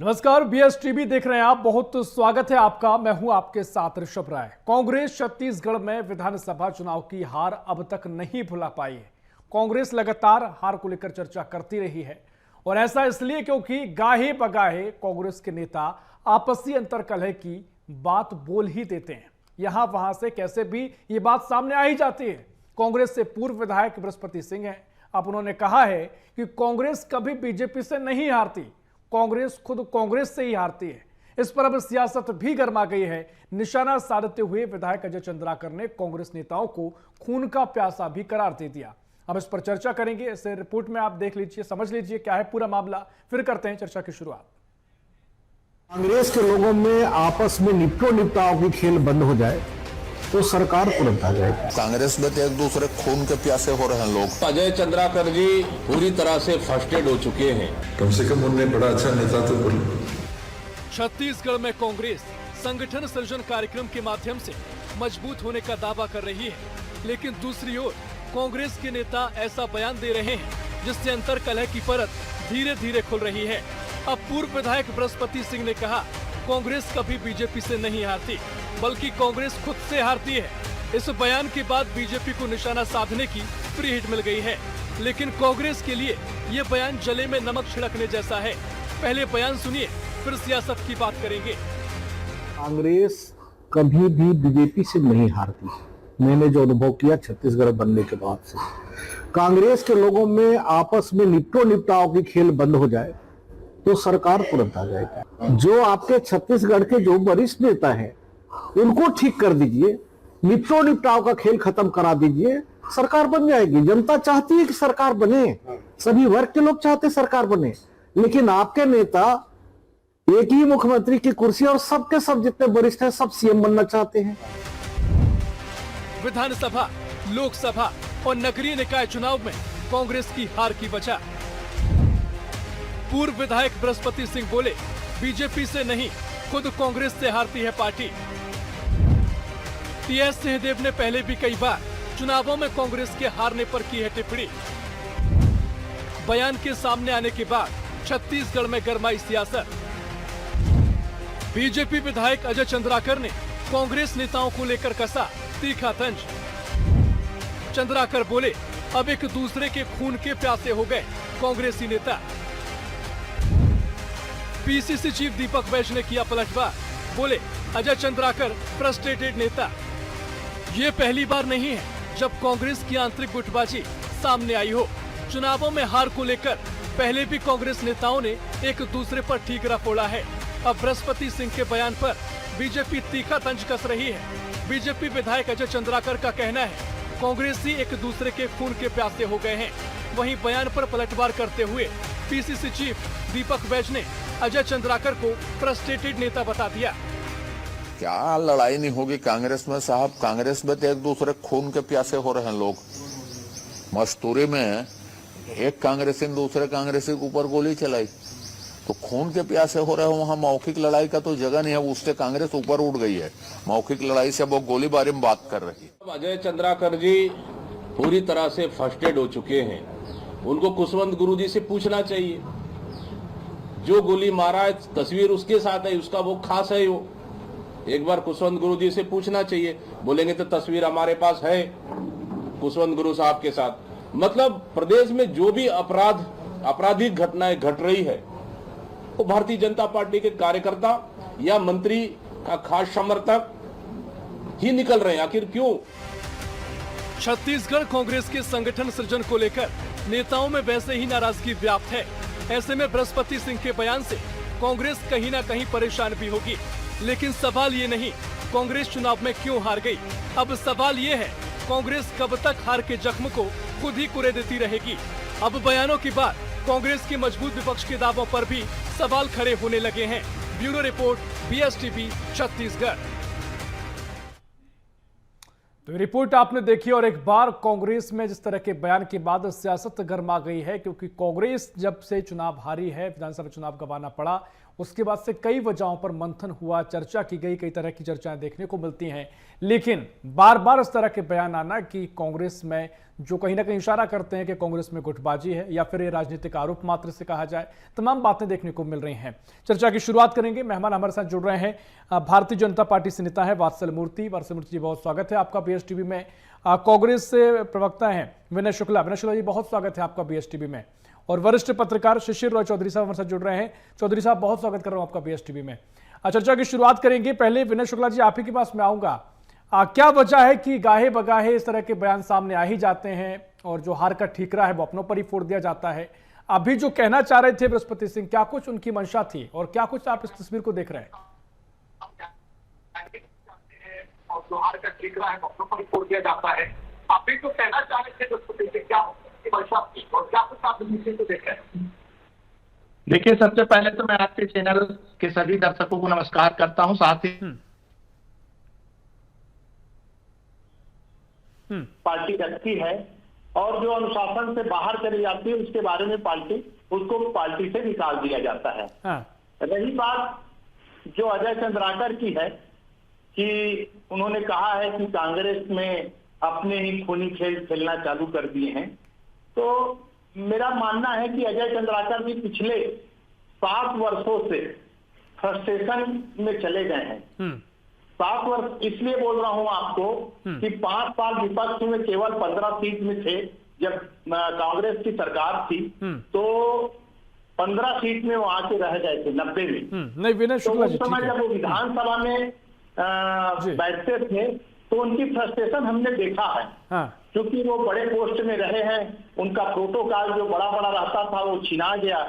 नमस्कार, BS TV देख रहे हैं आप। बहुत स्वागत है आपका। मैं हूं आपके साथ ऋषभ राय। कांग्रेस छत्तीसगढ़ में विधानसभा चुनाव की हार अब तक नहीं भुला पाई है। कांग्रेस लगातार हार को लेकर चर्चा करती रही है और ऐसा इसलिए क्योंकि गाहे बगाहे कांग्रेस के नेता आपसी अंतर्कलह की बात बोल ही देते हैं। यहां वहां से कैसे भी ये बात सामने आ ही जाती है। कांग्रेस से पूर्व विधायक बृहस्पति सिंह हैं। अब उन्होंने कहा है कि कांग्रेस कभी बीजेपी से नहीं हारती, कांग्रेस खुद कांग्रेस से ही हारती है। इस पर अब सियासत भी गर्मा गई है। निशाना साधते हुए विधायक अजय चंद्राकर ने कांग्रेस नेताओं को खून का प्यासा भी करार दे दिया। अब इस पर चर्चा करेंगे। इसे रिपोर्ट में आप देख लीजिए, समझ लीजिए क्या है पूरा मामला, फिर करते हैं चर्चा की शुरुआत। कांग्रेस के लोगों में आपस में निपटो निपटाओ की खेल बंद हो जाए तो सरकार तुरंत आ जाएगी। कांग्रेस में तो एक दूसरे खून के प्यासे हो रहे हैं लोग। अजय चंद्राकर जी पूरी तरह से फर्स्टेड हो चुके हैं। कम से कम उनने बड़ा अच्छा नेता तो बोला। छत्तीसगढ़ में कांग्रेस संगठन सृजन कार्यक्रम के माध्यम से मजबूत होने का दावा कर रही है, लेकिन दूसरी ओर कांग्रेस के नेता ऐसा बयान दे रहे हैं जिससे अंतर्कलह की परत धीरे धीरे खुल रही है। अब पूर्व विधायक बृहस्पति सिंह ने कहा, कांग्रेस कभी बीजेपी से नहीं हारती, बल्कि कांग्रेस खुद से हारती है। इस बयान के बाद बीजेपी को निशाना साधने की फ्री हिट मिल गई है, लेकिन कांग्रेस के लिए ये बयान जले में नमक छिड़कने जैसा है। पहले बयान सुनिए, फिर सियासत की बात करेंगे। कांग्रेस कभी भी बीजेपी से नहीं हारती। मैंने जो अनुभव किया छत्तीसगढ़ बनने के बाद से, कांग्रेस के लोगों में आपस में निपटो निपटाओ की खेल बंद हो जाए तो सरकार तुरंत आ जाएगी। जो आपके छत्तीसगढ़ के जो वरिष्ठ नेता हैं उनको ठीक कर दीजिए, निपटो निपटाओ का खेल खत्म करा दीजिए, सरकार बन जाएगी। जनता चाहती है कि सरकार बने, सभी वर्ग के लोग चाहते हैं सरकार बने, लेकिन आपके नेता एक ही मुख्यमंत्री की कुर्सी और सबके सब जितने वरिष्ठ हैं सब सीएम बनना चाहते हैं। विधानसभा, लोकसभा और नगरीय निकाय चुनाव में कांग्रेस की हार की वजह। पूर्व विधायक बृहस्पति सिंह बोले, बीजेपी से नहीं, खुद कांग्रेस से हारती है पार्टी। टीएस सिंहदेव ने पहले भी कई बार चुनावों में कांग्रेस के हारने पर की है टिप्पणी। बयान के सामने आने के बाद छत्तीसगढ़ में गरमाई सियासत। बीजेपी विधायक अजय चंद्राकर ने कांग्रेस नेताओं को लेकर कसा तीखा तंज। चंद्राकर बोले, अब एक दूसरे के खून के प्यासे हो गए कांग्रेसी नेता। पीसीसी चीफ दीपक वैज ने किया पलटवार, बोले अजय चंद्राकर फ्रस्ट्रेटेड नेता। ये पहली बार नहीं है जब कांग्रेस की आंतरिक गुटबाजी सामने आई हो। चुनावों में हार को लेकर पहले भी कांग्रेस नेताओं ने एक दूसरे पर ठीकरा फोड़ा है। अब बृहस्पति सिंह के बयान पर बीजेपी तीखा तंज कस रही है। बीजेपी विधायक अजय चंद्राकर का कहना है, कांग्रेसी एक दूसरे के खून के प्यासे हो गए हैं। वहीं बयान पर पलटवार करते हुए पीसीसी चीफ दीपक वैज ने अजय चंद्राकर को फ्रस्ट्रेटेड नेता बता दिया। क्या लड़ाई नहीं होगी कांग्रेस में साहब? कांग्रेस में तो एक दूसरे खून के प्यासे हो रहे हैं लोग। मस्तूरी में एक कांग्रेसी ने दूसरे कांग्रेसी के ऊपर गोली चलाई तो खून के प्यासे हो रहे हो। वहां मौखिक लड़ाई का तो जगह नहीं है, उससे कांग्रेस ऊपर उठ गई है। मौखिक लड़ाई से वो गोलीबारी में बात कर रही है। अजय चंद्राकर जी पूरी तरह से फर्स्टेड हो चुके हैं। उनको कुशवंत गुरु जी से पूछना चाहिए। जो गोली मारा है तस्वीर उसके साथ है, उसका वो खास है। वो एक बार कुशवंत गुरु जी से पूछना चाहिए। बोलेंगे तो तस्वीर हमारे पास है कुशवंत गुरु साहब के साथ। मतलब प्रदेश में जो भी आपराधिक घटनाएं घट रही है वो भारतीय जनता पार्टी के कार्यकर्ता या मंत्री का खास समर्थक ही निकल रहे हैं। आखिर क्यों? छत्तीसगढ़ कांग्रेस के संगठन सृजन को लेकर नेताओं में वैसे ही नाराजगी व्याप्त है। ऐसे में बृहस्पति सिंह के बयान से कांग्रेस कहीं न कहीं परेशान भी होगी। लेकिन सवाल ये नहीं कांग्रेस चुनाव में क्यों हार गई, अब सवाल ये है कांग्रेस कब तक हार के जख्म को खुद ही कुरे देती रहेगी। अब बयानों के बाद कांग्रेस के मजबूत विपक्ष के दावों पर भी सवाल खड़े होने लगे हैं। Bureau report, BS TV, Chhattisgarh. तो ये रिपोर्ट आपने देखी और एक बार कांग्रेस में जिस तरह के बयान के बाद सियासत गर्मा गई है, क्योंकि कांग्रेस जब से चुनाव हारी है, विधानसभा चुनाव गंवाना पड़ा, उसके बाद से कई वजहों पर मंथन हुआ, चर्चा की गई, कई तरह की चर्चाएं देखने को मिलती हैं, लेकिन बार बार इस तरह के बयान आना कि कांग्रेस में, जो कहीं ना कहीं इशारा करते हैं कि कांग्रेस में गुटबाजी है या फिर ये राजनीतिक आरोप मात्र से कहा जाए, तमाम बातें देखने को मिल रही हैं। चर्चा की शुरुआत करेंगे। मेहमान हमारे साथ जुड़ रहे हैं भारतीय जनता पार्टी से नेता है वात्सल मूर्ति। वात्सल मूर्ति जी, बहुत स्वागत है आपका BSTV में। कांग्रेस से प्रवक्ता है विनय शुक्ला। विनय शुक्ला जी, बहुत स्वागत है आपका BSTV में। और वरिष्ठ पत्रकार शिशिर रॉय चौधरी साहब हमारे साथ जुड़ रहे हैं। चौधरी साहब, बहुत स्वागत कर रहा हूं आपका BSTV में। चर्चा की शुरुआत करेंगे। पहले विनय शुक्ला जी, आप ही के पास मैं आऊंगा। क्या वजह है कि गाहे बगाहे इस तरह के बयान सामने आ ही जाते हैं और जो हार का ठीकरा है वो अपनों पर ही फोड़ दिया जाता है? अभी जो कहना चाह रहे थे बृहस्पति सिंह, क्या कुछ उनकी मंशा थी और क्या कुछ आप इस तस्वीर को देख रहे हैं? जो हार का ठीकरा है वो अपनों पर ही फोड़ दिया जाता है। अभी जो कहना चाह रहे थे बृहस्पति सिंह, क्या उनकी मंशा थी और क्या कुछ आप इस तस्वीर को देख रहे हैं? देखिए, सबसे पहले तो मैं आपके चैनल के सभी दर्शकों को नमस्कार करता हूं। साथ ही पार्टी रखती है और जो अनुशासन से बाहर चली जाती है उसके बारे में उसको पार्टी से निकाल दिया जाता है। रही बात जो अजय चंद्राकर की है कि उन्होंने कहा है कि कांग्रेस में अपने ही खूनी खेल खेलना चालू कर दिए हैं, तो मेरा मानना है कि अजय चंद्राकर भी पिछले 7 वर्षों से फ्रस्ट्रेशन में चले गए हैं। 7 वर्ष इसलिए बोल रहा हूं आपको कि 5 साल विपक्ष में केवल 15 सीट में थे। जब कांग्रेस की सरकार थी तो 15 सीट में वो आके रह गए थे 90 में। नहीं विनय शुक्ला जी, तो उस समय जब वो विधानसभा में बैठते थे तो उनकी फ्रस्ट्रेशन हमने देखा है। क्योंकि वो बड़े पोस्ट में रहे हैं, उनका प्रोटोकॉल जो बड़ा बड़ा रहता था वो छिना गया।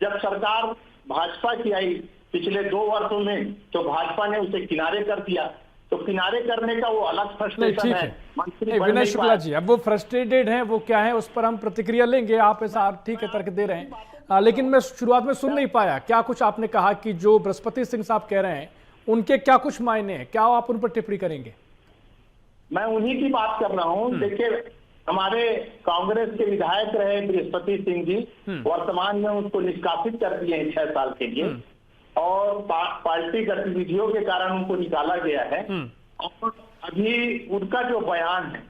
जब सरकार भाजपा की आई पिछले 2 वर्षों में तो भाजपा ने उसे किनारे कर दिया, तो किनारे करने का वो अलग फ्रस्ट्रेशन है। विनय शुक्ला जी, अब वो फ्रस्ट्रेटेड हैं, वो क्या है उस पर हम प्रतिक्रिया लेंगे। आप ऐसा ठीक है तर्क दे रहे हैं, लेकिन मैं शुरुआत में सुन नहीं पाया। क्या कुछ आपने कहा कि जो बृहस्पति सिंह साहब कह रहे हैं उनके क्या कुछ मायने हैं, क्या आप उन पर टिप्पणी करेंगे? मैं उन्हीं की बात कर रहा हूं। देखिए, हमारे कांग्रेस के विधायक रहे बृहस्पति सिंह जी, वर्तमान में उसको निष्कासित कर दिए हैं 6 साल के लिए और पार्टी गतिविधियों के कारण उनको निकाला गया है। और अभी उनका जो बयान है,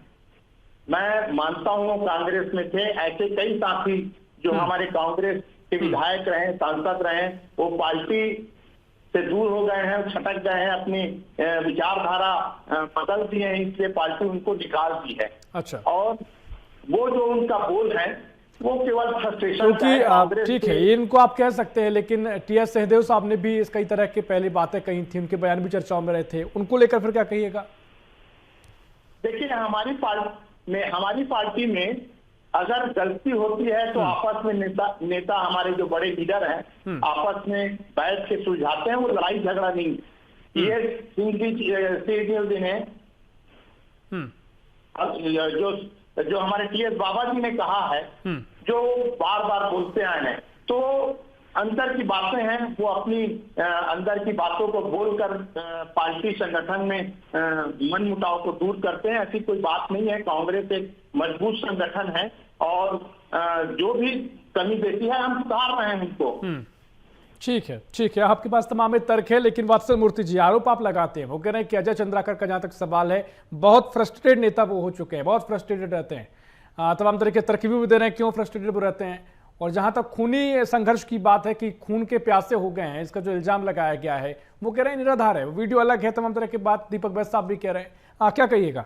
मैं मानता हूं कांग्रेस में थे ऐसे कई साथी जो हमारे कांग्रेस के विधायक रहे, सांसद रहे, वो पार्टी से दूर हो गए हैं, छटक गए हैं, अपनी विचारधारा बदल दिए हैं, इसलिए पार्टी उनको निकाल दी है। अच्छा। और वो जो उनका बोल है वो केवल फ्रस्ट्रेशन, क्योंकि ठीक है इनको आप कह सकते हैं, लेकिन TS सहदेव साहब ने भी इस कई तरह की पहली बातें कही थी, उनके बयान भी चर्चाओं में रहे थे, उनको लेकर फिर क्या कहिएगा? देखिए, हमारी पार्टी में अगर गलती होती है तो आपस में नेता हमारे जो बड़े लीडर हैं आपस में बैठ के सुलझाते हैं, वो लड़ाई झगड़ा नहीं। ये सिंह दिन है जो हमारे TS बाबा जी ने कहा है, जो बार बार बोलते आए हैं, तो अंदर की बातें हैं, वो अपनी अंदर की बातों को बोलकर पार्टी संगठन में मनमुटाव को दूर करते हैं। ऐसी कोई बात नहीं है। कांग्रेस एक मजबूत संगठन है और जो भी कमी बेसी है हम सुधार रहे हैं उनको। ठीक है, आपके पास तमाम तर्क है, लेकिन वात्सल मूर्ति जी, आरोप आप लगाते हैं, वो कह रहे हैं कि अजय चंद्राकर का जहां तक सवाल है, बहुत फ्रस्ट्रेटेड नेता वो हो चुके हैं, बहुत फ्रस्ट्रेटेड रहते हैं, तमाम तरह के तरकीब भी दे रहे हैं क्यों फ्रस्ट्रेटेड वो रहते हैं। और जहां तक खूनी संघर्ष की बात है कि खून के प्यासे हो गए हैं, इसका जो इल्जाम लगाया गया है वो कह रहे हैं निराधार है, वो वीडियो अलग है, तमाम तरह की बात दीपक बैस साहब भी कह रहे हैं। क्या कहिएगा?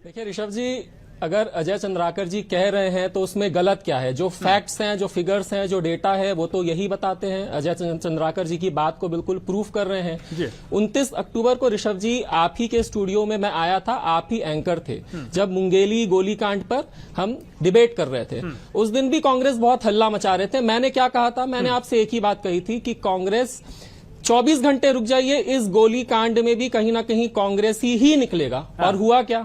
देखिए ऋषभ जी, अगर अजय चंद्राकर जी कह रहे हैं तो उसमें गलत क्या है? जो फैक्ट्स हैं, जो फिगर्स हैं, जो डेटा है वो तो यही बताते हैं। अजय चंद्राकर जी की बात को बिल्कुल प्रूफ कर रहे हैं। 29 अक्टूबर को ऋषभ जी आप ही के स्टूडियो में मैं आया था, आप ही एंकर थे जब मुंगेली गोलीकांड पर हम डिबेट कर रहे थे। उस दिन भी कांग्रेस बहुत हल्ला मचा रहे थे। मैंने क्या कहा था? मैंने आपसे एक ही बात कही थी कि कांग्रेस 24 घंटे रुक जाइए, इस गोली कांड में भी कहीं ना कहीं कांग्रेसी ही निकलेगा। और हुआ क्या?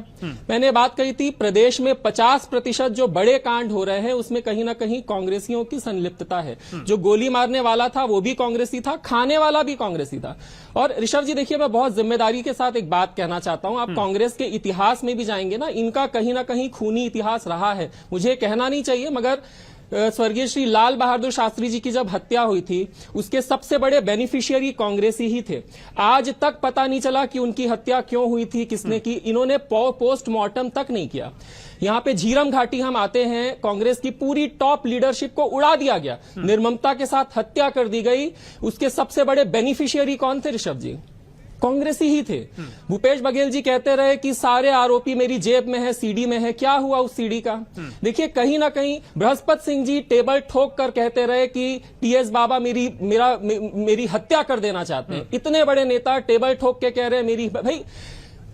मैंने बात कही थी, प्रदेश में 50% जो बड़े कांड हो रहे हैं उसमें कहीं ना कहीं कांग्रेसियों की संलिप्तता है। जो गोली मारने वाला था वो भी कांग्रेसी था, खाने वाला भी कांग्रेसी था। और ऋषभ जी देखिए, मैं बहुत जिम्मेदारी के साथ एक बात कहना चाहता हूं। आप कांग्रेस के इतिहास में भी जाएंगे ना, इनका कहीं ना कहीं खूनी इतिहास रहा है। मुझे कहना नहीं चाहिए, मगर स्वर्गीय श्री लाल बहादुर शास्त्री जी की जब हत्या हुई थी उसके सबसे बड़े बेनिफिशियरी कांग्रेसी ही थे। आज तक पता नहीं चला कि उनकी हत्या क्यों हुई थी, किसने की। इन्होंने पोस्टमार्टम तक नहीं किया। यहां पे झीरम घाटी हम आते हैं, कांग्रेस की पूरी टॉप लीडरशिप को उड़ा दिया गया, निर्ममता के साथ हत्या कर दी गई। उसके सबसे बड़े बेनिफिशियरी कौन थे ऋषभ जी? कांग्रेसी ही थे। भूपेश बघेल जी कहते रहे कि सारे आरोपी मेरी जेब में है, सीडी में है। क्या हुआ उस सीडी का? देखिए, कहीं ना कहीं बृहस्पति सिंह जी टेबल ठोक कर कहते रहे कि टीएस बाबा मेरी हत्या कर देना चाहते हैं। इतने बड़े नेता टेबल ठोक के कह रहे हैं मेरी। भाई,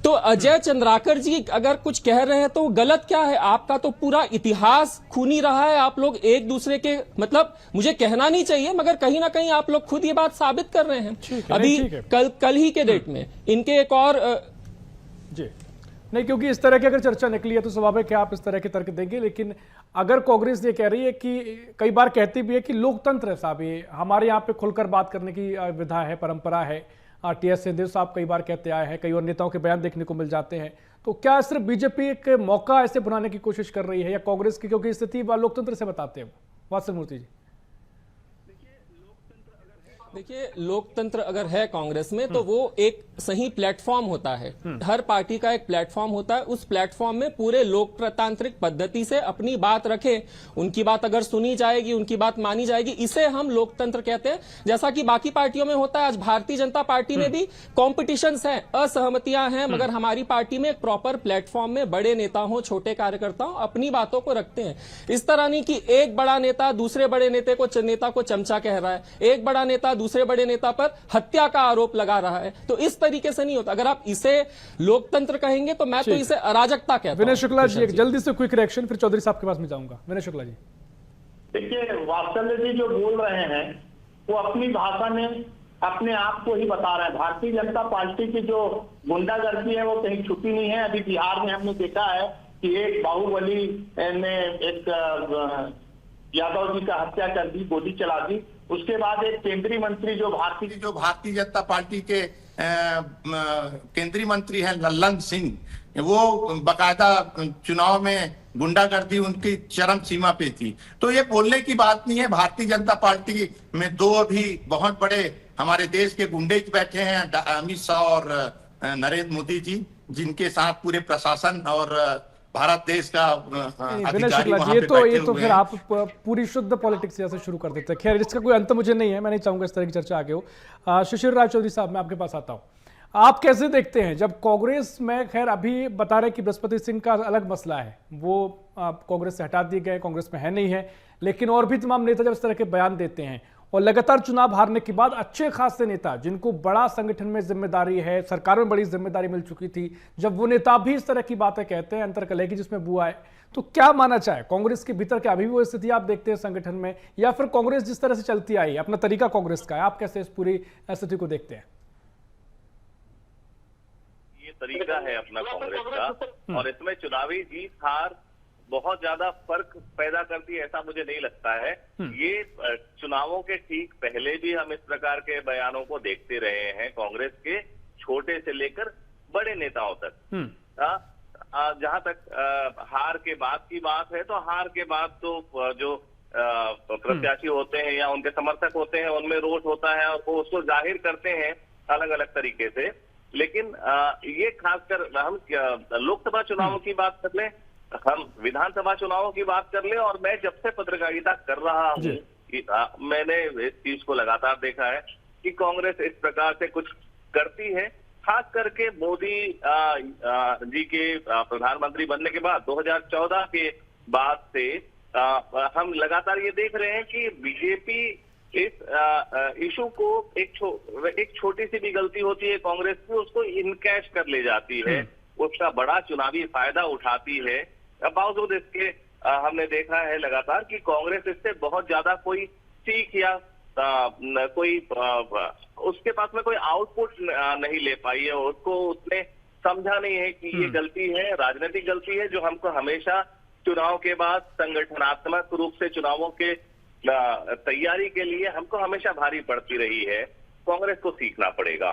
तो अजय चंद्राकर जी अगर कुछ कह रहे हैं तो गलत क्या है? आपका तो पूरा इतिहास खूनी रहा है। आप लोग एक दूसरे के, मतलब मुझे कहना नहीं चाहिए, मगर कहीं ना कहीं आप लोग खुद ये बात साबित कर रहे हैं। अभी कल ही के डेट में इनके एक और जी नहीं, क्योंकि इस तरह की अगर चर्चा निकली है तो स्वाभाविक है आप इस तरह के तर्क देंगे। लेकिन अगर कांग्रेस ये कह रही है कि कई बार कहती भी है कि लोकतंत्र है साहब, ये हमारे यहाँ पे खुलकर बात करने की विधा है, परंपरा है। टीएस सिंहदेव साहब कई बार कहते आए हैं, कई और नेताओं के बयान देखने को मिल जाते हैं। तो क्या सिर्फ बीजेपी एक मौका ऐसे बनाने की कोशिश कर रही है या कांग्रेस की, क्योंकि स्थिति लोकतंत्र से बताते हैं वात्सल मूर्ति जी? देखिए, लोकतंत्र अगर है कांग्रेस में तो वो एक सही प्लेटफॉर्म होता है। हर पार्टी का एक प्लेटफॉर्म होता है। उस प्लेटफॉर्म में पूरे लोकतांत्रिक पद्धति से अपनी बात रखें, उनकी बात अगर सुनी जाएगी, उनकी बात मानी जाएगी, इसे हम लोकतंत्र कहते हैं। जैसा कि बाकी पार्टियों में होता है। आज भारतीय जनता पार्टी में भी कॉम्पिटिशंस हैं, असहमतियां हैं, मगर हमारी पार्टी में एक प्रॉपर प्लेटफॉर्म में बड़े नेता हो, छोटे कार्यकर्ता हो, अपनी बातों को रखते हैं। इस तरह नहीं कि एक बड़ा नेता दूसरे बड़े नेता को चमचा कह रहा है, एक बड़ा नेता दूसरे बड़े नेता पर हत्या का आरोप लगा रहा है। तो इस तरीके से नहीं होता। अगर आप इसे लोकतंत्र कहेंगे तो मैं तो इसे अराजकता कहता हूं। विनय शुक्ला जी, एक जल्दी से क्विक रिएक्शन, फिर चौधरी साहब के पास में जाऊंगा। विनय शुक्ला जी। देखिए, वात्सल्य जी जो बोल रहे हैं वो अपनी भाषा में अपने आप को ही बता रहे हैं। भारतीय जनता पार्टी की जो गुंडागर्दी है वो कहीं छुपी नहीं है। अभी बिहार में हमने देखा है कि एक बाहुबली ने एक यादव जी का हत्या कर दी, गोली चला दी। उसके बाद एक केंद्रीय मंत्री जो भारतीय जनता पार्टी के केंद्रीय मंत्री हैं लल्लन सिंह, वो बकायदा चुनाव में गुंडागर्दी उनकी चरम सीमा पे थी। तो ये बोलने की बात नहीं है। भारतीय जनता पार्टी में दो अभी बहुत बड़े हमारे देश के गुंडे बैठे हैं, अमित शाह और नरेंद्र मोदी जी, जिनके साथ पूरे प्रशासन और भारत देश का अधिकारी वहां पे बैठे तो फिर आप पूरी शुद्ध पॉलिटिक्स जैसे शुरू कर देते हैं। खैर, इसका कोई अंत मुझे नहीं है, मैं नहीं चाहूंगा इस तरह की चर्चा आगे हो। शिशिर राय चौधरी साहब, मैं आपके पास आता हूं। आप कैसे देखते हैं जब कांग्रेस में, खैर अभी बता रहे कि बृहस्पति सिंह का अलग मसला है, वो कांग्रेस से हटा दिए गए, कांग्रेस में है नहीं है, लेकिन और भी तमाम नेता जब इस तरह के बयान देते हैं और लगातार चुनाव हारने के बाद अच्छे खासे नेता जिनको बड़ा संगठन में जिम्मेदारी है, सरकार में बड़ी जिम्मेदारी मिल चुकी थी, जब वो नेता भी इस तरह की बातें कहते हैं, अंतर कलह की जिसमें बुआ है, तो क्या माना चाहे कांग्रेस के भीतर क्या अभी भी वो स्थिति आप देखते हैं संगठन में, या फिर कांग्रेस जिस तरह से चलती आई अपना तरीका कांग्रेस का है, आप कैसे इस पूरी स्थिति को देखते हैं? ये तरीका है अपना कांग्रेस का, और इसमें चुनावी जीत हार बहुत ज्यादा फर्क पैदा करती है ऐसा मुझे नहीं लगता है। ये चुनावों के ठीक पहले भी हम इस प्रकार के बयानों को देखते रहे हैं, कांग्रेस के छोटे से लेकर बड़े नेताओं तक। जहां तक हार के बाद की बात है, तो हार के बाद तो जो प्रत्याशी होते हैं या उनके समर्थक होते हैं उनमें रोष होता है और वो उसको जाहिर करते हैं अलग अलग तरीके से। लेकिन ये खासकर हम लोकसभा चुनावों की बात कर लें, हम विधानसभा चुनावों की बात कर ले, और मैं जब से पत्रकारिता कर रहा हूँ मैंने इस चीज को लगातार देखा है कि कांग्रेस इस प्रकार से कुछ करती है। खास करके मोदी जी के प्रधानमंत्री बनने के बाद 2014 के बाद से हम लगातार ये देख रहे हैं कि बीजेपी इस इशू को एक छोटी सी भी गलती होती है कांग्रेस की, उसको इनकैश कर ले जाती है, उसका बड़ा चुनावी फायदा उठाती है। बावजूद इसके हमने देखा है लगातार कि कांग्रेस इससे बहुत ज्यादा कोई सीख या कोई उसके पास में कोई आउटपुट नहीं ले पाई है, उसको उसने समझा नहीं है कि ये गलती है, राजनीतिक गलती है, जो हमको हमेशा चुनाव के बाद संगठनात्मक रूप से चुनावों के तैयारी के लिए हमको हमेशा भारी पड़ती रही है। कांग्रेस को सीखना पड़ेगा।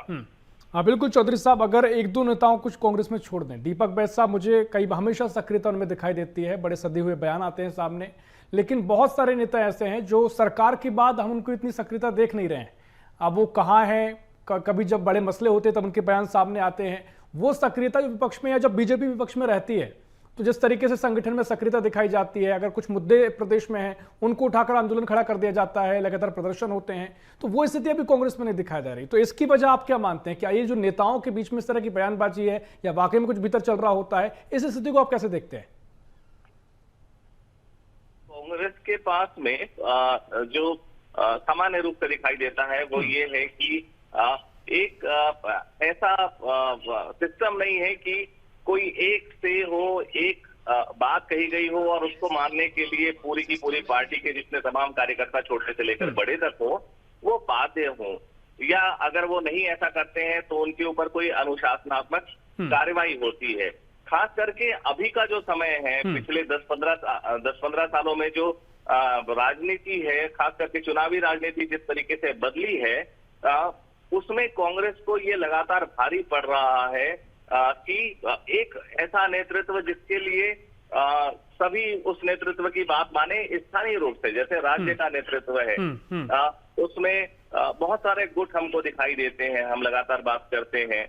हाँ बिल्कुल चौधरी साहब, अगर एक दो नेताओं कुछ कांग्रेस में छोड़ दें, दीपक बैस साहब मुझे कई हमेशा सक्रियता उनमें दिखाई देती है, बड़े सदे हुए बयान आते हैं सामने, लेकिन बहुत सारे नेता ऐसे हैं जो सरकार के बाद हम उनको इतनी सक्रियता देख नहीं रहे हैं। अब वो कहाँ हैं, कभी जब बड़े मसले होते हैं तब उनके बयान सामने आते हैं। वो सक्रियता जो विपक्ष में या जब बीजेपी विपक्ष में रहती है तो जिस तरीके से संगठन में सक्रियता दिखाई जाती है, अगर कुछ मुद्दे प्रदेश में हैं उनको उठाकर आंदोलन खड़ा कर दिया जाता है, लगातार प्रदर्शन होते हैं, तो वो स्थिति अभी कांग्रेस में नहीं दिखाई दे रही। तो इसकी वजह आप क्या मानते हैं? क्या ये जो नेताओं के बीच में इस तरह की बयानबाजी है या वाकई में कुछ भीतर चल रहा होता है? इस स्थिति को आप कैसे देखते हैं? कांग्रेस के पास में जो सामान्य रूप से दिखाई देता है वो ये है कि एक ऐसा सिस्टम नहीं है कि कोई एक से हो, एक बात कही गई हो और उसको मानने के लिए पूरी की पूरी पार्टी के जितने तमाम कार्यकर्ता छोटे से लेकर बड़े तक हो वो बाध्य हो, या अगर वो नहीं ऐसा करते हैं तो उनके ऊपर कोई अनुशासनात्मक कार्रवाई होती है। खास करके अभी का जो समय है, पिछले 10-15 सालों में जो राजनीति है, खास करके चुनावी राजनीति जिस तरीके से बदली है, उसमें कांग्रेस को ये लगातार भारी पड़ रहा है कि एक ऐसा नेतृत्व जिसके लिए सभी उस नेतृत्व की बात माने स्थानीय रूप से, जैसे राज्य का नेतृत्व है, उसमें बहुत सारे गुट हमको दिखाई देते हैं, हम लगातार बात करते हैं।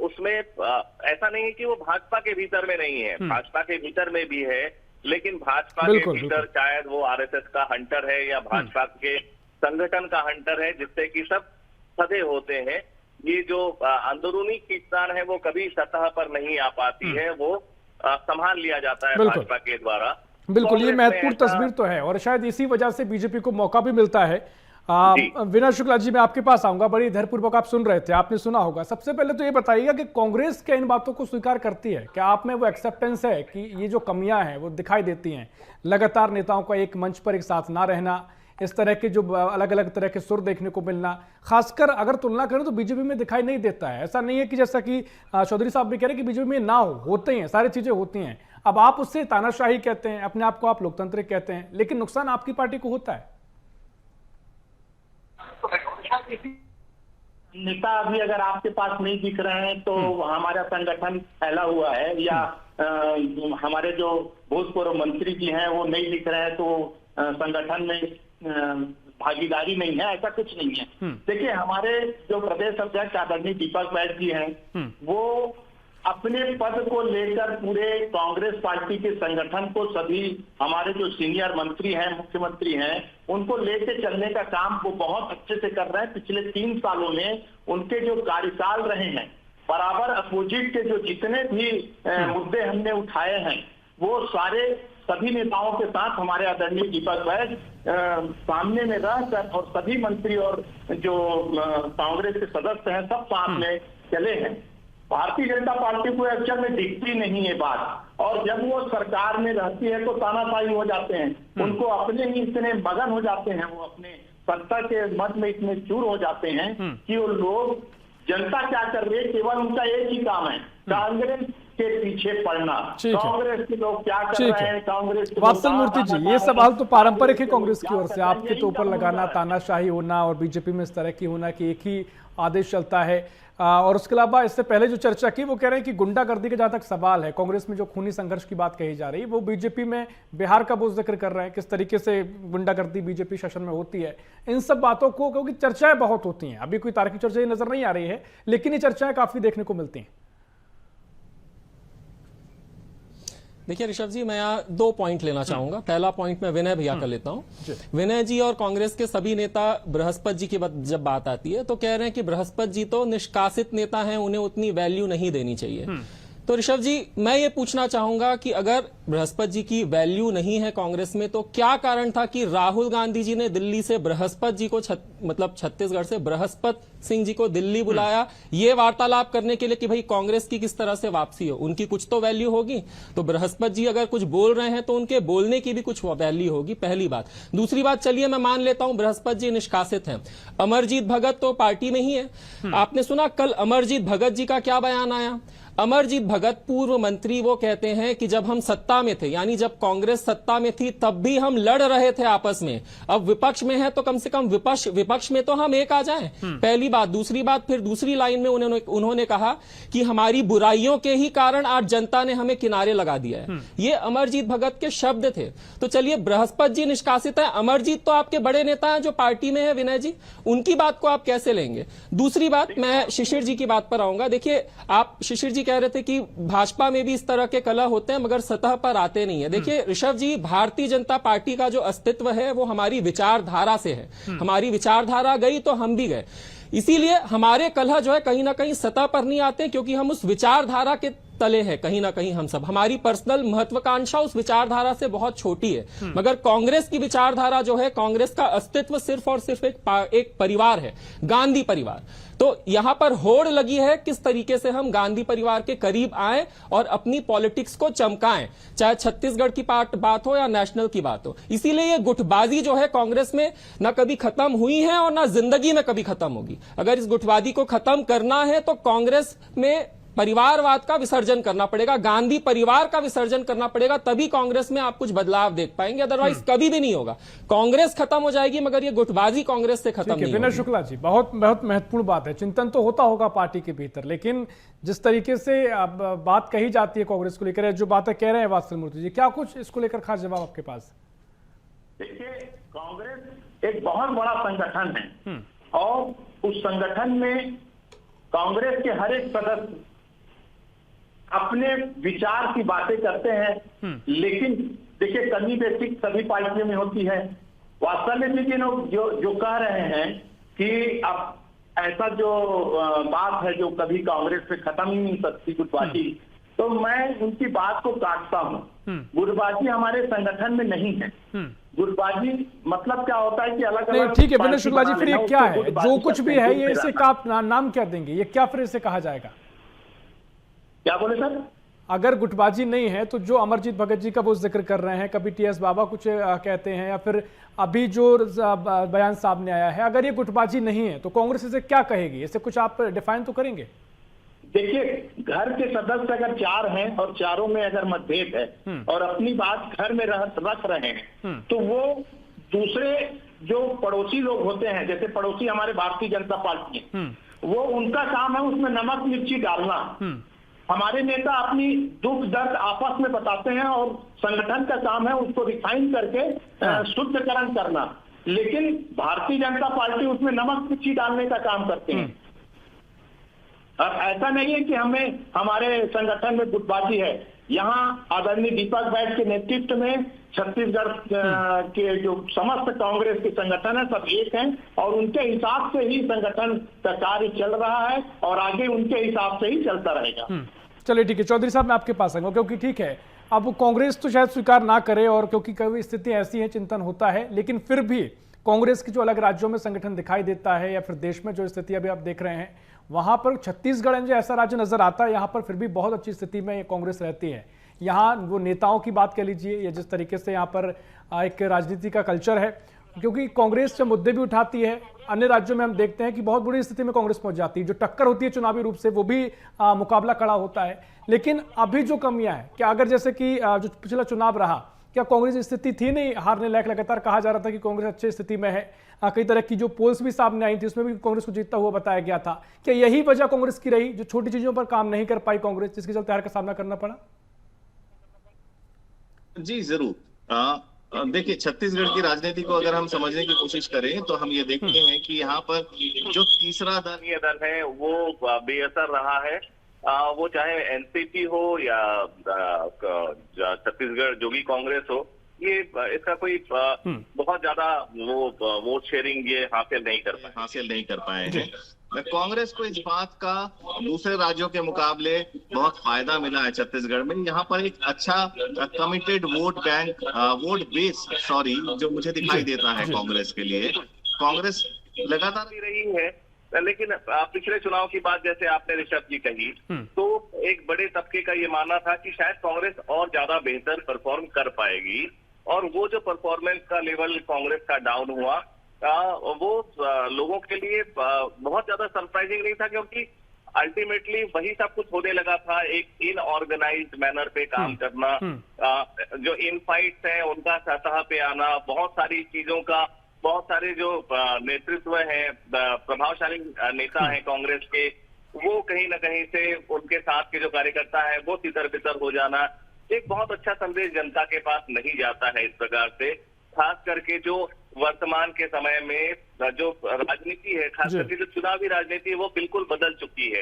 उसमें ऐसा नहीं है कि वो भाजपा के भीतर में नहीं है, भाजपा के भीतर में भी है, लेकिन भाजपा के भीतर शायद वो आरएसएस का हंटर है या भाजपा के संगठन का हंटर है, जिससे कि सब सधे होते हैं। ये जो अंदरूनी खींचतान है वो कभी सतह पर नहीं आ पाती है, वो संभाल लिया जाता है भाजपा के द्वारा। बिल्कुल, ये महत्वपूर्ण तस्वीर तो है और शायद इसी वजह से बीजेपी को मौका भी मिलता है। विनय शुक्ला जी, मैं आपके पास आऊंगा। बड़ी धैर्यपूर्वक आप सुन रहे थे, आपने सुना होगा। सबसे पहले तो ये बताइएगा कि कांग्रेस क्या इन बातों को स्वीकार करती है? क्या आप में वो एक्सेप्टेंस है कि ये जो कमियां हैं वो दिखाई देती हैं, लगातार नेताओं का एक मंच पर एक साथ ना रहना, इस तरह के जो अलग अलग तरह के सुर देखने को मिलना, खासकर अगर तुलना करें तो बीजेपी में दिखाई नहीं देता है। ऐसा नहीं है कि जैसा कि चौधरी साहब भी कह रहे हैं कि बीजेपी में ना हो, होते हैं, सारी चीजें होती हैं। अब आप उससे तानाशाही कहते हैं, अपने आप को आप लोकतांत्रिक कहते हैं, लेकिन नुकसान आपकी पार्टी को होता है। नेता अभी अगर आपके पास नहीं दिख रहे हैं तो हमारा संगठन फैला हुआ है, या हमारे जो भूतपूर्व मंत्री जी हैं वो नहीं दिख रहे हैं तो संगठन में भागीदारी नहीं है, ऐसा कुछ नहीं है। देखिए, हमारे जो प्रदेश अध्यक्ष आदरणीय दीपक बैठ जी हैं, वो अपने पद को लेकर पूरे कांग्रेस पार्टी के संगठन को, सभी हमारे जो सीनियर मंत्री हैं, मुख्यमंत्री हैं, उनको लेकर चलने का काम वो बहुत अच्छे से कर रहे हैं। पिछले 3 सालों में उनके जो कार्यकाल रहे हैं, बराबर अपोजिट के जो जितने भी मुद्दे हमने उठाए हैं, वो सारे सभी नेताओं के साथ हमारे आदरणीय दीपक बैठ सामने में रहकर और सभी मंत्री और जो कांग्रेस के सदस्य हैं सब साथ में चले हैं। भारतीय जनता पार्टी को एक्चुअल में दिखती नहीं है बात, और जब वो सरकार में रहती है तो तानाशाही हो जाते हैं, उनको अपने ही इतने मगन हो जाते हैं, वो अपने सत्ता के मत में इतने चूर हो जाते हैं कि वो लोग जनता क्या कर रही है, केवल उनका एक ही काम है, कांग्रेस के पीछे पड़ना। कांग्रेस के लोग क्या कर रहे हैं, कांग्रेस के वात्सल मूर्ति जी, ये सवाल तो पारंपरिक है कांग्रेस की ओर से, आपके तो ऊपर लगाना, तानाशाही होना और बीजेपी में इस तरह की होना कि एक ही आदेश चलता है। और उसके अलावा इससे पहले जो चर्चा की वो कह रहे हैं कि गुंडागर्दी का जहां तक सवाल है, कांग्रेस में जो खूनी संघर्ष की बात कही जा रही है, वो बीजेपी में बिहार का वो जिक्र कर रहे हैं, किस तरीके से गुंडागर्दी बीजेपी शासन में होती है। इन सब बातों को, क्योंकि चर्चाएं बहुत होती हैं, अभी कोई तार्किक चर्चा नजर नहीं आ रही है, लेकिन ये चर्चाएं काफी देखने को मिलती हैं। देखिए ऋषभ जी, मैं यहाँ 2 पॉइंट लेना चाहूंगा। पहला पॉइंट मैं विनय भैया का लेता हूँ। विनय जी और कांग्रेस के सभी नेता बृहस्पति जी की जब बात आती है तो कह रहे हैं कि बृहस्पति जी तो निष्कासित नेता हैं, उन्हें उतनी वैल्यू नहीं देनी चाहिए। तो ऋषभ जी, मैं ये पूछना चाहूंगा कि अगर बृहस्पति जी की वैल्यू नहीं है कांग्रेस में, तो क्या कारण था कि राहुल गांधी जी ने दिल्ली से बृहस्पति जी को मतलब छत्तीसगढ़ से बृहस्पति सिंह जी को दिल्ली बुलाया ये वार्तालाप करने के लिए कि भाई कांग्रेस की किस तरह से वापसी हो, उनकी कुछ तो वैल्यू होगी। तो बृहस्पति जी अगर कुछ बोल रहे हैं तो उनके बोलने की भी कुछ वैल्यू होगी, पहली बात। दूसरी बात, चलिए मैं मान लेता हूं बृहस्पति जी निष्कासित हैं, अमरजीत भगत तो पार्टी में ही है। आपने सुना कल अमरजीत भगत जी का क्या बयान आया? अमरजीत भगत पूर्व मंत्री वो कहते हैं कि जब हम सत्ता में थे, यानी जब कांग्रेस सत्ता में थी, तब भी हम लड़ रहे थे आपस में। अब विपक्ष में है तो कम से कम विपक्ष में तो हम एक आ जाएं। पहली बात। दूसरी बात, फिर दूसरी लाइन में उन्होंने कहा कि हमारी बुराइयों के ही कारण आज जनता ने हमें किनारे लगा दिया है। ये अमरजीत भगत के शब्द थे। तो चलिए, बृहस्पति जी निष्कासित है, अमरजीत तो आपके बड़े नेता हैं जो पार्टी में है विनय जी, उनकी बात को आप कैसे लेंगे? दूसरी बात, मैं शिशिर जी की बात पर आऊंगा। देखिए, आप शिशिर जी कह रहे थे कि भाजपा में भी इस तरह के कलह होते हैं मगर सतह पर आते नहीं है। देखिए ऋषभ जी, भारतीय जनता पार्टी का जो अस्तित्व है वो हमारी विचारधारा से है। हमारी विचारधारा गई तो हम भी गए। इसीलिए हमारे कलह जो है कहीं ना कहीं सतह पर नहीं आते, क्योंकि हम उस विचारधारा के तले हैं कहीं ना कहीं हम सब। हमारी पर्सनल महत्वाकांक्षा उस विचारधारा से बहुत छोटी है। मगर कांग्रेस की विचारधारा जो है, कांग्रेस का अस्तित्व सिर्फ और सिर्फ एक परिवार है, गांधी परिवार। तो यहां पर होड़ लगी है किस तरीके से हम गांधी परिवार के करीब आए और अपनी पॉलिटिक्स को चमकाएं, चाहे छत्तीसगढ़ की बात हो या नेशनल की बात हो। इसीलिए ये गुटबाजी जो है कांग्रेस में ना कभी खत्म हुई है और ना जिंदगी में कभी खत्म होगी। अगर इस गुटबाजी को खत्म करना है तो कांग्रेस में परिवारवाद का विसर्जन करना पड़ेगा, गांधी परिवार का विसर्जन करना पड़ेगा, तभी कांग्रेस में आप कुछ बदलाव देख पाएंगे। अदरवाइज कभी भी नहीं होगा। कांग्रेस खत्म हो जाएगी मगर ये गुटबाजी कांग्रेस से खत्म नहीं होगी। विनय शुक्ला जी, बहुत बहुत महत्वपूर्ण बात है। चिंतन तो होता होगा पार्टी के भीतर, लेकिन जिस तरीके से अब बात कही जाती है कांग्रेस को लेकर, जो बातें कह रहे हैं वात्सल मूर्ति जी, क्या कुछ इसको लेकर खास जवाब आपके पास? देखिए, कांग्रेस एक बहुत बड़ा संगठन है और उस संगठन में कांग्रेस के हर एक सदस्य अपने विचार की बातें करते हैं। लेकिन देखिए, कमी बेसिक सभी पार्टियों में होती है। वास्तव में लेकिन जो कह रहे हैं कि अब ऐसा जो बात है जो कभी कांग्रेस से खत्म ही नहीं सकती गुटबाजी, तो मैं उनकी बात को काटता हूँ। गुटबाजी हमारे संगठन में नहीं है। गुटबाजी मतलब क्या होता है कि अलग अलग। ठीक है विनय शुक्ला जी, फिर ये क्या है जो कुछ भी है, ये इसे आप नाम क्या देंगे? ये क्या फिर इसे कहा जाएगा? क्या बोले सर? अगर गुटबाजी नहीं है तो जो अमरजीत भगत जी का वो जिक्र कर रहे हैं, कभी टीएस बाबा कुछ कहते हैं, या फिर अभी जो बयान सामने आया है, अगर ये गुटबाजी नहीं है तो कांग्रेस इसे क्या कहेगी? इसे कुछ आप डिफाइन तो करेंगे? देखिए, घर के सदस्य अगर 4 हैं और चारों में अगर मतभेद है और अपनी बात घर में रख रहे हैं, तो वो दूसरे जो पड़ोसी लोग होते हैं, जैसे पड़ोसी हमारे भारतीय जनता पार्टी है, वो उनका काम है उसमें नमक मिर्ची डालना। हमारे नेता अपनी दुख दर्द आपस में बताते हैं और संगठन का काम है उसको रिफाइन करके शुद्धकरण करना। लेकिन भारतीय जनता पार्टी उसमें नमक मिर्ची डालने का काम करते हैं। अब ऐसा नहीं है कि हमारे संगठन में गुटबाजी है। यहाँ आदरणीय दीपक बैठ के नेतृत्व में छत्तीसगढ़ के जो समस्त कांग्रेस के संगठन है सब एक हैं और उनके हिसाब से ही संगठन का कार्य चल रहा है और आगे उनके हिसाब से ही चलता रहेगा। चलिए ठीक है चौधरी साहब, मैं आपके पास आऊंगा, क्योंकि ठीक है अब कांग्रेस तो शायद स्वीकार ना करे और क्योंकि कभी स्थिति ऐसी है, चिंतन होता है, लेकिन फिर भी कांग्रेस की जो अलग राज्यों में संगठन दिखाई देता है या फिर देश में जो स्थिति अभी आप देख रहे हैं, वहां पर छत्तीसगढ़ जो ऐसा राज्य नजर आता है, यहाँ पर फिर भी बहुत अच्छी स्थिति में कांग्रेस रहती है। यहाँ वो नेताओं की बात कर लीजिए या जिस तरीके से यहाँ पर एक राजनीति का कल्चर है, क्योंकि कांग्रेस जब मुद्दे भी उठाती है, अन्य राज्यों में हम देखते हैं कि बहुत बुरी स्थिति में कांग्रेस पहुंच जाती है। जो टक्कर होती है चुनावी रूप से वो भी मुकाबला कड़ा होता है। लेकिन अभी जो कमियां हैं, क्या अगर जैसे कि जो पिछला चुनाव रहा, क्या कांग्रेस स्थिति थी नहीं हारने लायक? लगातार कहा जा रहा था कि कांग्रेस अच्छी स्थिति में है, कई तरह की जो पोल्स भी सामने आई थी उसमें भी कांग्रेस को जीतता हुआ बताया गया था। क्या यही वजह कांग्रेस की रही, जो छोटी चीजों पर काम नहीं कर पाई कांग्रेस, जिसके चलते हार का सामना करना पड़ा? जी जरूर। देखिए, छत्तीसगढ़ की राजनीति को अगर हम समझने की कोशिश करें तो हम ये देखते हैं कि यहाँ पर जो तीसरा दल है वो बेअसर रहा है। वो चाहे एनसीपी हो या छत्तीसगढ़ जोगी कांग्रेस हो, ये इसका कोई बहुत ज्यादा वो वोट शेयरिंग ये हासिल नहीं कर पाए हैं। कांग्रेस को इस बात का दूसरे राज्यों के मुकाबले बहुत फायदा मिला है छत्तीसगढ़ में। यहाँ पर एक अच्छा कमिटेड वोट बेस जो मुझे दिखाई देता है कांग्रेस के लिए। कांग्रेस लगातार रही है, लेकिन पिछले चुनाव की बात जैसे आपने ऋषभ जी कही, तो एक बड़े तबके का ये मानना था कि शायद कांग्रेस और ज्यादा बेहतर परफॉर्म कर पाएगी, और वो जो परफॉर्मेंस का लेवल कांग्रेस का डाउन हुआ वो लोगों के लिए बहुत ज्यादा सरप्राइजिंग नहीं था, क्योंकि अल्टीमेटली वही सब कुछ होने लगा था, एक इनऑर्गेनाइज्ड मैनर पे काम करना, जो इनफाइट्स हैं उनका सतह पे आना, बहुत सारी चीजों का, बहुत सारे जो नेतृत्व है, प्रभावशाली नेता हैं कांग्रेस के, वो कहीं ना कहीं से उनके साथ के जो कार्यकर्ता है वो तितर बितर हो जाना, एक बहुत अच्छा संदेश जनता के पास नहीं जाता है इस प्रकार से। खास करके जो वर्तमान के समय में जो राजनीति है, खास करके जो चुनावी राजनीति है, वो बिल्कुल बदल चुकी है।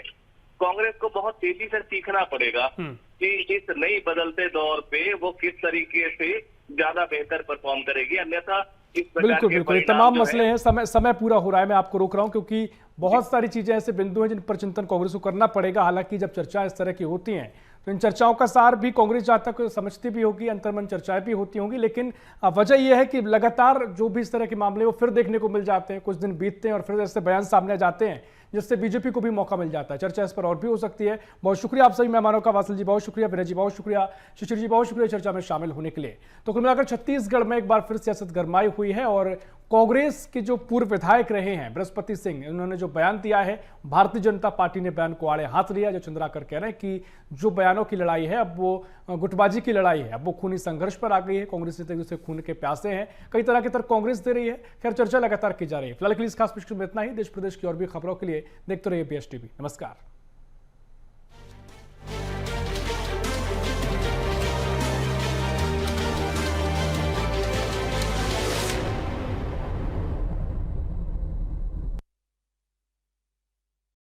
कांग्रेस को बहुत तेजी से सीखना पड़ेगा कि इस नई बदलते दौर पे वो किस तरीके से ज्यादा बेहतर परफॉर्म करेगी, अन्यथा इस प्रकार के बिल्कुल तमाम मसले हैं। समय पूरा हो रहा है, मैं आपको रोक रहा हूं क्योंकि बहुत सारी चीजें ऐसे बिंदु हैं जिन पर चिंतन कांग्रेस को करना पड़ेगा। हालांकि जब चर्चा इस तरह की होती हैं तो इन चर्चाओं का सार भी कांग्रेस जहां तक समझती भी होगी, अंतर्मन चर्चाएं भी होती होंगी, लेकिन वजह यह है कि लगातार जो भी इस तरह के मामले वो फिर देखने को मिल जाते हैं, कुछ दिन बीतते हैं और फिर ऐसे बयान सामने आ जाते हैं जिससे बीजेपी को भी मौका मिल जाता है। चर्चा इस पर और भी हो सकती है। बहुत शुक्रिया आप सभी मेहमानों का, वासल जी बहुत शुक्रिया, विनय जी बहुत शुक्रिया, शिशिर जी बहुत शुक्रिया चर्चा में शामिल होने के लिए। तो कुल मिलाकर छत्तीसगढ़ में एक बार फिर सियासत गरमाई हुई है और कांग्रेस के जो पूर्व विधायक रहे हैं बृहस्पति सिंह, उन्होंने जो बयान दिया है, भारतीय जनता पार्टी ने बयान को आड़े हाथ लिया। जो चंद्राकर कह रहे हैं कि जो बयानों की लड़ाई है अब वो गुटबाजी की लड़ाई है, अब वो खूनी संघर्ष पर आ गई है। कांग्रेस एक दूसरे खून के प्यासे हैं, कई तरह के तर्क कांग्रेस दे रही है। खैर चर्चा लगातार की जा रही है। फिलहाल के लिए इस खास पृष्ठ में इतना ही। देश प्रदेश की और भी खबरों के लिए देखते रहिए BSTV। नमस्कार।